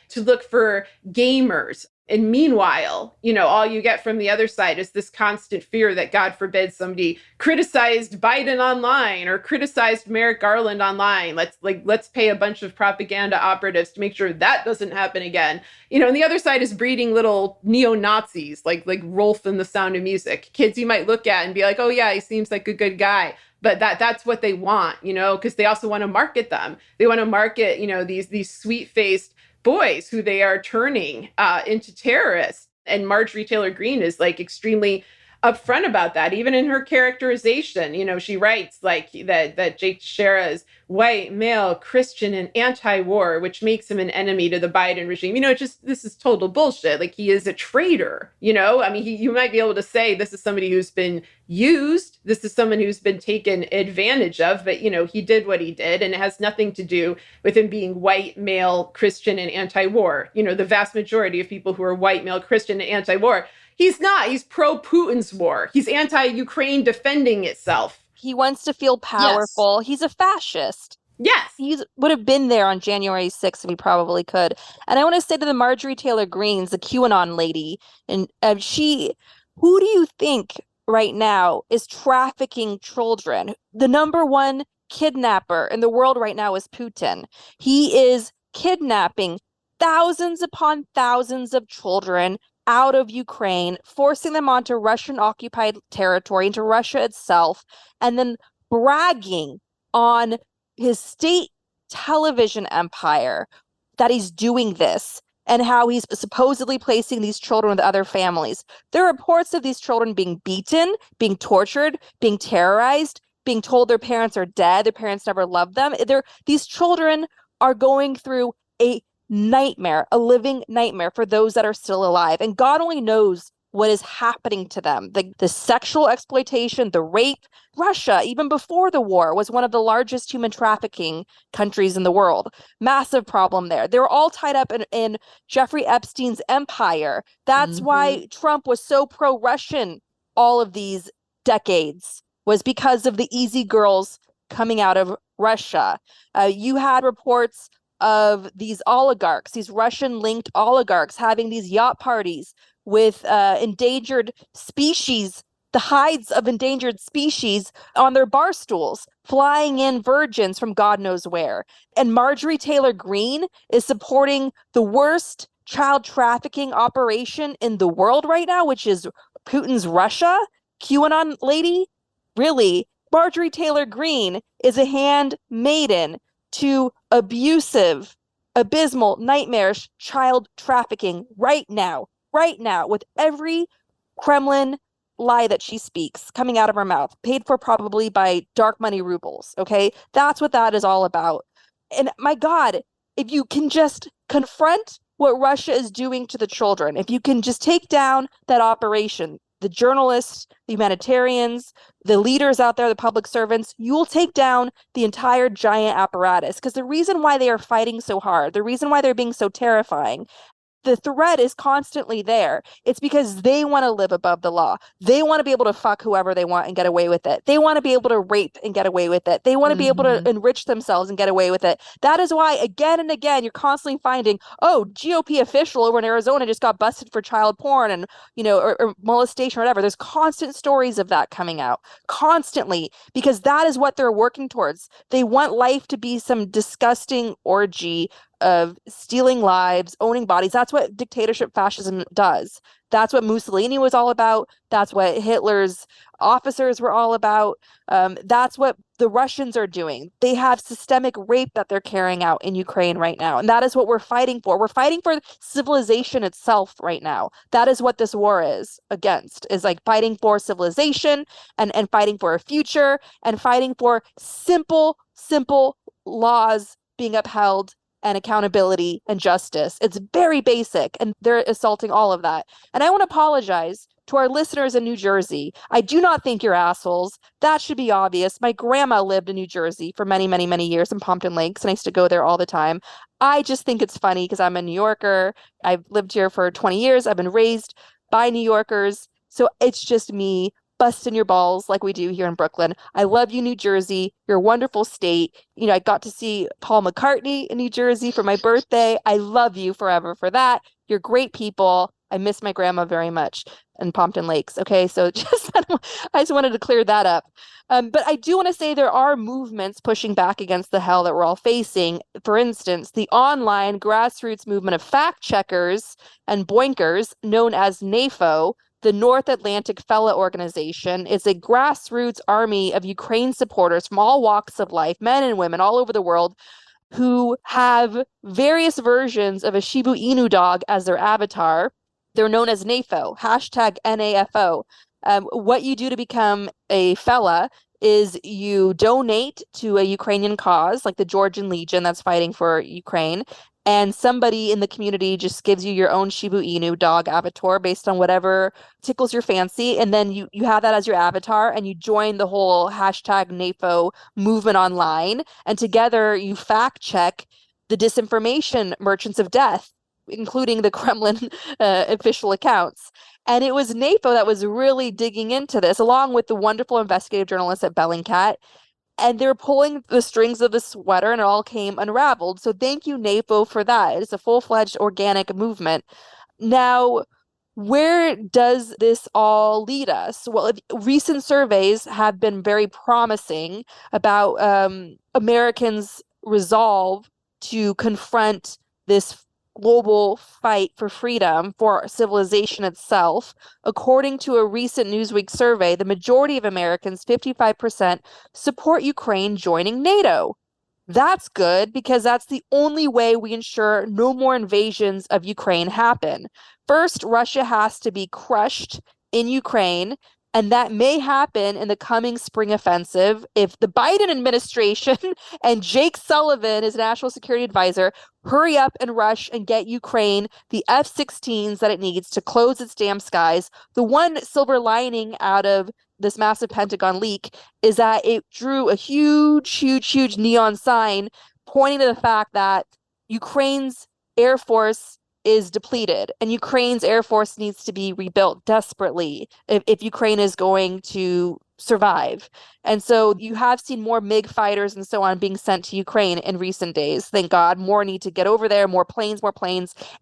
[SPEAKER 8] to look for gamers. And meanwhile, all you get from the other side is this constant fear that, God forbid, somebody criticized Biden online or criticized Merrick Garland online. Let's pay a bunch of propaganda operatives to make sure that doesn't happen again. And the other side is breeding little neo-Nazis like Rolf in The Sound of Music. Kids you might look at and be like, oh yeah, he seems like a good guy. But that's what they want, because they also want to market them. They want to market, these sweet-faced boys who they are turning into terrorists. And Marjorie Taylor Greene is like extremely upfront about that, even in her characterization. She writes like that Jake Teixeira is white, male, Christian, and anti-war, which makes him an enemy to the Biden regime. This is total bullshit. Like, he is a traitor, I mean, you might be able to say this is somebody who's been used. This is someone who's been taken advantage of, but, he did what he did, and it has nothing to do with him being white, male, Christian, and anti-war. The vast majority of people who are white, male, Christian, and anti-war, he's not. He's pro-Putin's war. He's anti-Ukraine defending itself.
[SPEAKER 9] He wants to feel powerful.
[SPEAKER 8] Yes.
[SPEAKER 9] He's a fascist.
[SPEAKER 8] Yes.
[SPEAKER 9] He would have been there on January 6th if he probably could. And I want to say to the Marjorie Taylor Greenes, the QAnon lady, and who do you think right now is trafficking children? The number one kidnapper in the world right now is Putin. He is kidnapping thousands upon thousands of children out of Ukraine, forcing them onto Russian-occupied territory, into Russia itself, and then bragging on his state television empire that he's doing this and how he's supposedly placing these children with other families. There are reports of these children being beaten, being tortured, being terrorized, being told their parents are dead, their parents never loved them. These children are going through a nightmare, a living nightmare for those that are still alive. And God only knows what is happening to them. The sexual exploitation, the rape. Russia, even before the war, was one of the largest human trafficking countries in the world. Massive problem there. They're all tied up in Jeffrey Epstein's empire. That's why Trump was so pro-Russian all of these decades, was because of the easy girls coming out of Russia. You had reports of these oligarchs, these Russian-linked oligarchs, having these yacht parties with endangered species, the hides of endangered species on their bar stools, flying in virgins from God knows where. And Marjorie Taylor Greene is supporting the worst child trafficking operation in the world right now, which is Putin's Russia. QAnon lady, really, Marjorie Taylor Greene is a handmaiden to abusive, abysmal, nightmarish child trafficking right now, with every Kremlin lie that she speaks coming out of her mouth, paid for probably by dark money rubles, okay? That's what that is all about. And my God, if you can just confront what Russia is doing to the children, if you can just take down that operation, the journalists, the humanitarians, the leaders out there, the public servants, you will take down the entire giant apparatus. Because the reason why they are fighting so hard, the reason why they're being so terrifying, the threat is constantly there. It's because they want to live above the law. They want to be able to fuck whoever they want and get away with it. They want to be able to rape and get away with it. They want to be able to enrich themselves and get away with it. That is why, again and again, you're constantly finding, oh, GOP official over in Arizona just got busted for child porn and, or molestation or whatever. There's constant stories of that coming out constantly, because that is what they're working towards. They want life to be some disgusting orgy of stealing lives, owning bodies. That's what dictatorship fascism does. That's what Mussolini was all about. That's what Hitler's officers were all about. That's what the Russians are doing. They have systemic rape that they're carrying out in Ukraine right now. And that is what we're fighting for. We're fighting for civilization itself right now. That is what this war is against, is like fighting for civilization and fighting for a future and fighting for simple laws being upheld and accountability and justice. It's very basic, and they're assaulting all of that. And I want to apologize to our listeners in New Jersey. I do not think you're assholes. That should be obvious. My grandma lived in New Jersey for many, many, many years in Pompton Lakes, and I used to go there all the time. I just think it's funny because I'm a New Yorker. I've lived here for 20 years. I've been raised by New Yorkers. So it's just me busting your balls like we do here in Brooklyn. I love you, New Jersey. You're a wonderful state. I got to see Paul McCartney in New Jersey for my birthday. I love you forever for that. You're great people. I miss my grandma very much in Pompton Lakes. Okay, so I just wanted to clear that up. But I do want to say there are movements pushing back against the hell that we're all facing. For instance, the online grassroots movement of fact checkers and boinkers, known as NAFO, the North Atlantic Fella Organization, is a grassroots army of Ukraine supporters from all walks of life, men and women all over the world, who have various versions of a Shiba Inu dog as their avatar. They're known as NAFO, hashtag NAFO. What you do to become a fella is you donate to a Ukrainian cause, like the Georgian Legion that's fighting for Ukraine, and somebody in the community just gives you your own Shiba Inu dog avatar based on whatever tickles your fancy. And then you have that as your avatar, and you join the whole hashtag NAFO movement online. And together you fact check the disinformation merchants of death, including the Kremlin official accounts. And it was NAFO that was really digging into this, along with the wonderful investigative journalists at Bellingcat. And they were pulling the strings of the sweater, and it all came unraveled. So thank you, NAFO, for that. It's a full-fledged organic movement. Now, where does this all lead us? Well, recent surveys have been very promising about Americans' resolve to confront this global fight for freedom, for civilization itself. According to a recent Newsweek survey, the majority of Americans, 55%, support Ukraine joining NATO. That's good, because that's the only way we ensure no more invasions of Ukraine happen. First, Russia has to be crushed in Ukraine, and that may happen in the coming spring offensive if the Biden administration and Jake Sullivan, his national security advisor, hurry up and rush and get Ukraine the F-16s that it needs to close its damn skies. The one silver lining out of this massive Pentagon leak is that it drew a huge neon sign pointing to the fact that Ukraine's Air Force is depleted, and Ukraine's Air Force needs to be rebuilt desperately if Ukraine is going to survive. And so you have seen more MiG fighters and so on being sent to Ukraine in recent days. Thank God. More need to get over there, more planes,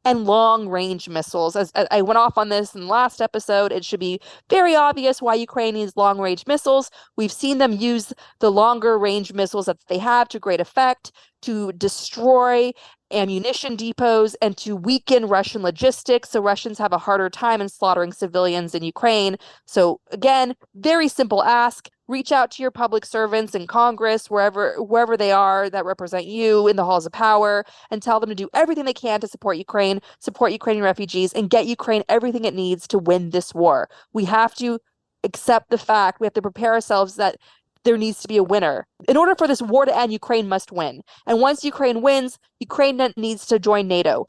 [SPEAKER 9] and long-range missiles. As I went off on this in the last episode, it should be very obvious why Ukraine needs long-range missiles. We've seen them use the longer-range missiles that they have to great effect to destroy ammunition depots and to weaken Russian logistics, so Russians have a harder time in slaughtering civilians in Ukraine. So again, very simple ask. Reach out to your public servants in Congress, wherever they are that represent you in the halls of power, and tell them to do everything they can to support Ukraine, support Ukrainian refugees, and get Ukraine everything it needs to win this war. We have to accept the fact, we have to prepare ourselves that there needs to be a winner. In order for this war to end, Ukraine must win. And once Ukraine wins, Ukraine needs to join NATO.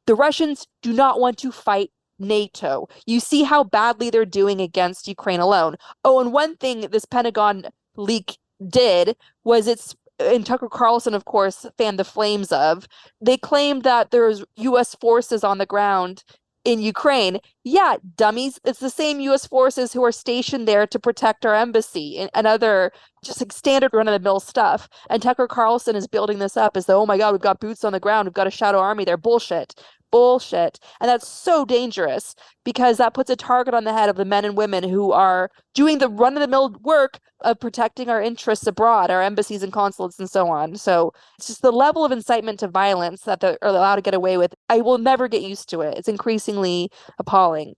[SPEAKER 9] The Russians do not want to fight NATO. You see how badly they're doing against Ukraine alone. Oh, and one thing this Pentagon leak did was it's and Tucker Carlson, of course, fanned the flames of, they claimed that there's U.S. forces on the ground in Ukraine. Yeah, dummies. It's the same U.S. forces who are stationed there to protect our embassy and other just like standard run-of-the-mill stuff. And Tucker Carlson is building this up as though, oh my God, we've got boots on the ground. We've got a shadow army there. Bullshit. Bullshit. And that's so dangerous because that puts a target on the head of the men and women who are doing the run-of-the-mill work of protecting our interests abroad, our embassies and consulates and so on. So it's just the level of incitement to violence that they're allowed to get away with. I will never get used to it. It's increasingly appalling.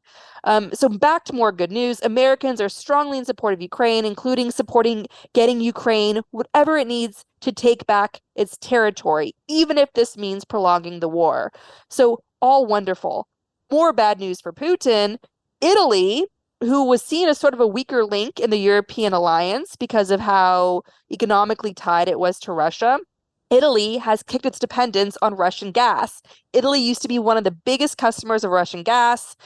[SPEAKER 9] So back to more good news. Americans are strongly in support of Ukraine, including supporting getting Ukraine whatever it needs to take back its territory, even if this means prolonging the war. So all wonderful. More bad news for Putin. Italy, who was seen as sort of a weaker link in the European alliance because of how economically tied it was to Russia, Italy has kicked its dependence on Russian gas. Italy used to be one of the biggest customers of Russian gas,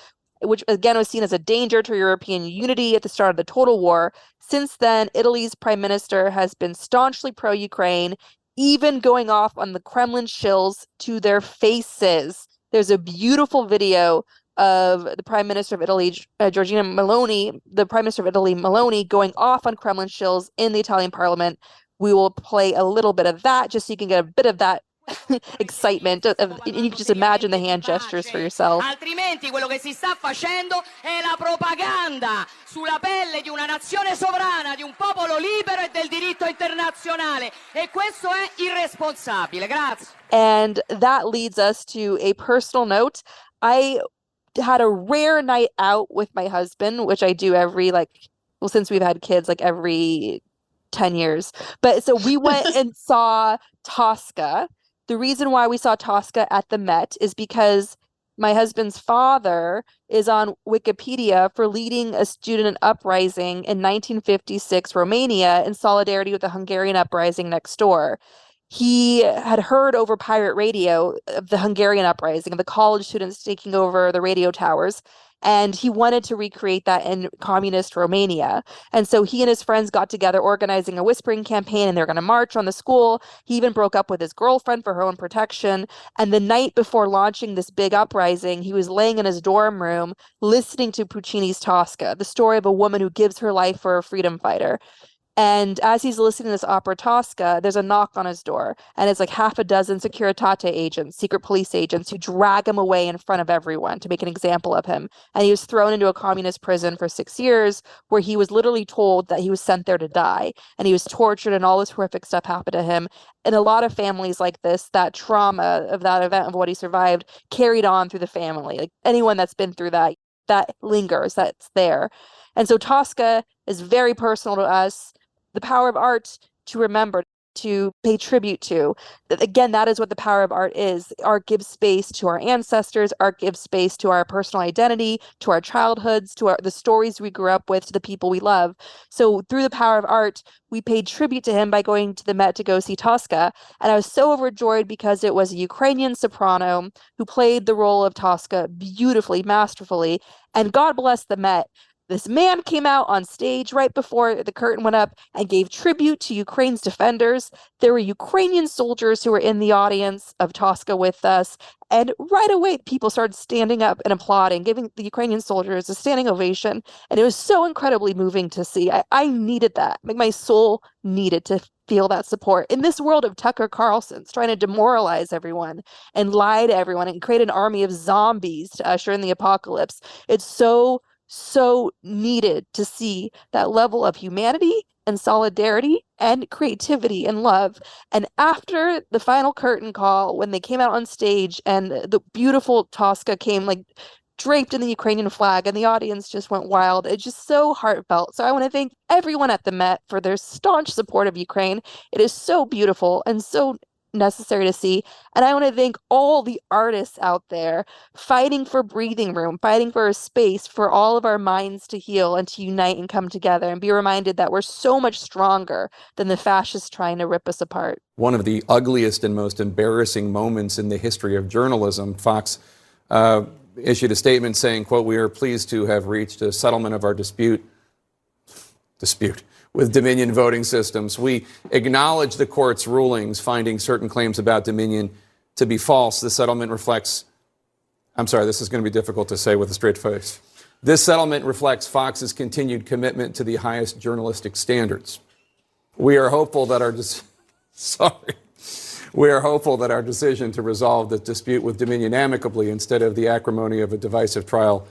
[SPEAKER 9] which again was seen as a danger to European unity at the start of the total war. Since then, Italy's prime minister has been staunchly pro-Ukraine, even going off on the Kremlin shills to their faces. There's a beautiful video of the Prime Minister of Italy, Giorgia Meloni, the Prime Minister of Italy, Meloni, going off on Kremlin shills in the Italian parliament. We will play a little bit of that just so you can get a bit of that excitement and you can just imagine the hand gestures for yourself.
[SPEAKER 12] Altrimenti quello che si sta facendo è la propaganda sulla pelle di una nazione sovrana, di un popolo libero e del diritto internazionale, e questo è irresponsabile. Grazie.
[SPEAKER 9] And that leads us to a personal note. I had a rare night out with my husband, which I do since we've had kids, every 10 years. But so we went and saw Tosca. The reason why we saw Tosca at the Met is because my husband's father is on Wikipedia for leading a student uprising in 1956 Romania in solidarity with the Hungarian uprising next door. He had heard over pirate radio of the Hungarian uprising, of the college students taking over the radio towers, and he wanted to recreate that in communist Romania. And so he and his friends got together organizing a whispering campaign, and they're going to march on the school. He even broke up with his girlfriend for her own protection. And the night before launching this big uprising, he was laying in his dorm room listening to Puccini's Tosca, the story of a woman who gives her life for a freedom fighter. And as he's listening to this opera Tosca, there's a knock on his door, and it's like half a dozen Securitate agents, secret police agents, who drag him away in front of everyone to make an example of him. And he was thrown into a communist prison for 6 years, where he was literally told that he was sent there to die. And he was tortured, and all this horrific stuff happened to him. In a lot of families like this, that trauma of that event, of what he survived, carried on through the family. Like anyone that's been through that lingers, that's there. And so Tosca is very personal to us. The power of art to remember, to pay tribute to. Again, that is what the power of art is. Art gives space to our ancestors. Art gives space to our personal identity, to our childhoods, to the stories we grew up with, to the people we love. So through the power of art, we paid tribute to him by going to the Met to go see Tosca. And I was so overjoyed because it was a Ukrainian soprano who played the role of Tosca beautifully, masterfully. And God bless the Met. This man came out on stage right before the curtain went up and gave tribute to Ukraine's defenders. There were Ukrainian soldiers who were in the audience of Tosca with us. And right away, people started standing up and applauding, giving the Ukrainian soldiers a standing ovation. And it was so incredibly moving to see. I needed that. Like, my soul needed to feel that support. In this world of Tucker Carlson's trying to demoralize everyone and lie to everyone and create an army of zombies to usher in the apocalypse, it's so needed to see that level of humanity and solidarity and creativity and love. And after the final curtain call, when they came out on stage and the beautiful Tosca came draped in the Ukrainian flag and the audience just went wild, it's just so heartfelt. So I want to thank everyone at the Met for their staunch support of Ukraine. It is so beautiful and so necessary to see. And I want to thank all the artists out there fighting for breathing room, fighting for a space for all of our minds to heal and to unite and come together and be reminded that we're so much stronger than the fascists trying to rip us apart.
[SPEAKER 13] One of the ugliest and most embarrassing moments in the history of journalism, Fox issued a statement saying, quote, "We are pleased to have reached a settlement of our dispute with Dominion voting systems. We acknowledge the court's rulings finding certain claims about Dominion to be false. The settlement reflects, I'm sorry, this is going to be difficult to say with a straight face. This settlement reflects Fox's continued commitment to the highest journalistic standards. We are hopeful that our decision to resolve the dispute with Dominion amicably instead of the acrimony of a divisive trial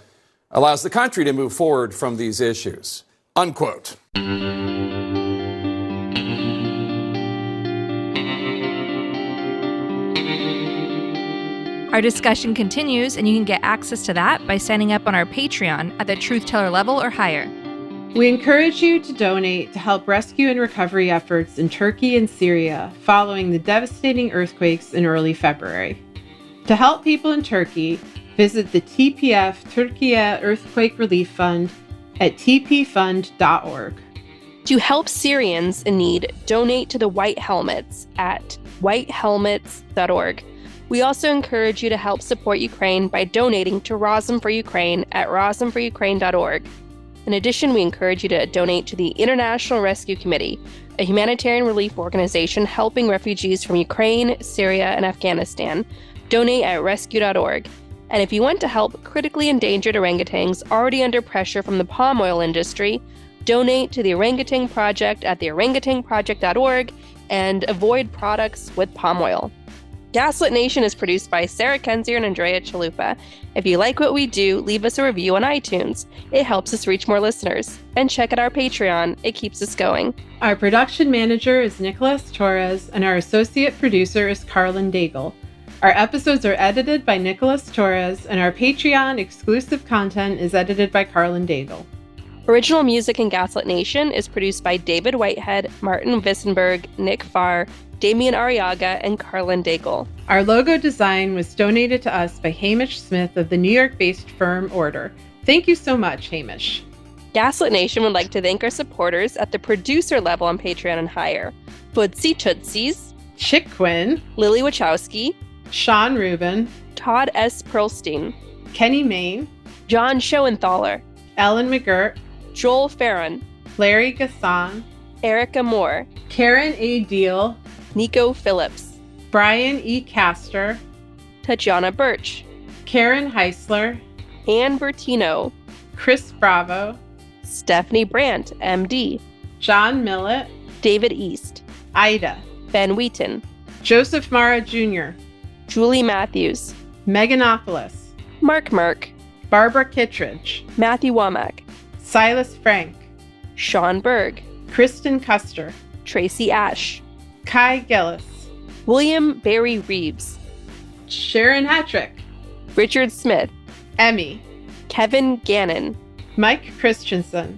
[SPEAKER 13] allows the country to move forward from these issues. Unquote.
[SPEAKER 14] Our discussion continues, and you can get access to that by signing up on our Patreon at the Truth Teller level or higher.
[SPEAKER 8] We encourage you to donate to help rescue and recovery efforts in Turkey and Syria following the devastating earthquakes in early February. To help people in Turkey, visit the TPF Türkiye Earthquake Relief Fund at tpfund.org.
[SPEAKER 9] To help Syrians in need, donate to the White Helmets at whitehelmets.org. We also encourage you to help support Ukraine by donating to Razom for Ukraine at razomforukraine.org. In addition, we encourage you to donate to the International Rescue Committee, a humanitarian relief organization helping refugees from Ukraine, Syria, and Afghanistan. Donate at rescue.org. And if you want to help critically endangered orangutans already under pressure from the palm oil industry, donate to the Orangutan Project at theorangutanproject.org and avoid products with palm oil. Gaslit Nation is produced by Sarah Kenzier and Andrea Chalupa. If you like what we do, leave us a review on iTunes. It helps us reach more listeners. And check out our Patreon. It keeps us going.
[SPEAKER 8] Our production manager is Nicholas Torres, and our associate producer is Carlin Daigle. Our episodes are edited by Nicholas Torres, and our Patreon exclusive content is edited by Carlin Daigle.
[SPEAKER 9] Original music in Gaslit Nation is produced by David Whitehead, Martin Vissenberg, Nick Farr, Damian Arriaga, and Carlin Daigle.
[SPEAKER 8] Our logo design was donated to us by Hamish Smith of the New York-based firm Order. Thank you so much, Hamish.
[SPEAKER 9] Gaslit Nation would like to thank our supporters at the producer level on Patreon and higher. Footsie Tootsies,
[SPEAKER 8] Chick Quinn,
[SPEAKER 9] Lily Wachowski,
[SPEAKER 8] Sean Rubin,
[SPEAKER 9] Todd S. Pearlstein,
[SPEAKER 8] Kenny Main,
[SPEAKER 9] John Schoenthaler,
[SPEAKER 8] Ellen McGirt,
[SPEAKER 9] Joel Farron,
[SPEAKER 8] Larry Gasson,
[SPEAKER 9] Erica Moore,
[SPEAKER 8] Karen A. Deal,
[SPEAKER 9] Nico Phillips,
[SPEAKER 8] Brian E. Castor,
[SPEAKER 9] Tatjana Birch,
[SPEAKER 8] Karen Heisler,
[SPEAKER 9] Ann Bertino,
[SPEAKER 8] Chris Bravo,
[SPEAKER 9] Stephanie Brandt, MD,
[SPEAKER 8] John Millett,
[SPEAKER 9] David East,
[SPEAKER 8] Ida,
[SPEAKER 9] Ben Wheaton,
[SPEAKER 8] Joseph Mara Jr.,
[SPEAKER 9] Julie Matthews,
[SPEAKER 8] Meganopolis,
[SPEAKER 9] Mark Merck,
[SPEAKER 8] Barbara Kittredge,
[SPEAKER 9] Matthew Womack,
[SPEAKER 8] Silas Frank,
[SPEAKER 9] Sean Berg,
[SPEAKER 8] Kristen Custer,
[SPEAKER 9] Tracy Ash,
[SPEAKER 8] Kai Gillis,
[SPEAKER 9] William Barry Reeves,
[SPEAKER 8] Sharon Hattrick,
[SPEAKER 9] Richard Smith,
[SPEAKER 8] Emmy,
[SPEAKER 9] Kevin Gannon,
[SPEAKER 8] Mike Christensen,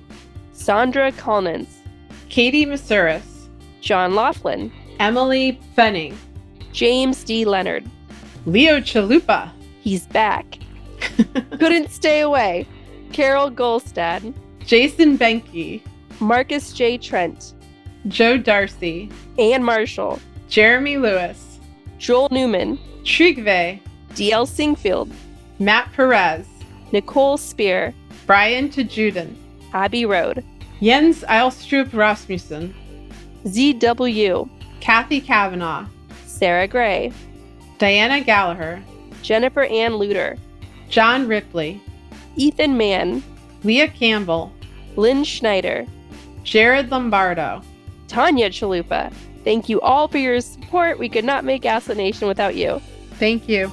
[SPEAKER 9] Sandra Collins,
[SPEAKER 8] Katie Masuris,
[SPEAKER 9] John Laughlin,
[SPEAKER 8] Emily Fenning,
[SPEAKER 9] James D. Leonard,
[SPEAKER 8] Leo Chalupa,
[SPEAKER 9] he's back, couldn't stay away, Carol Golstad,
[SPEAKER 8] Jason Benke,
[SPEAKER 9] Marcus J. Trent,
[SPEAKER 8] Joe Darcy,
[SPEAKER 9] Ann Marshall,
[SPEAKER 8] Jeremy Lewis,
[SPEAKER 9] Joel Newman,
[SPEAKER 8] Trigve,
[SPEAKER 9] D.L. Singfield,
[SPEAKER 8] Matt Perez,
[SPEAKER 9] Nicole Spear,
[SPEAKER 8] Brian Tajuden,
[SPEAKER 9] Abby Road,
[SPEAKER 8] Jens Eilstrup Rasmussen,
[SPEAKER 9] Z.W.,
[SPEAKER 8] Kathy Kavanaugh,
[SPEAKER 9] Sarah Gray,
[SPEAKER 8] Diana Gallagher,
[SPEAKER 9] Jennifer Ann Luter,
[SPEAKER 8] John Ripley,
[SPEAKER 9] Ethan Mann,
[SPEAKER 8] Leah Campbell,
[SPEAKER 9] Lynn Schneider,
[SPEAKER 8] Jared Lombardo,
[SPEAKER 9] Tanya Chalupa. Thank you all for your support. We could not make Gaslit Nation without you.
[SPEAKER 8] Thank you.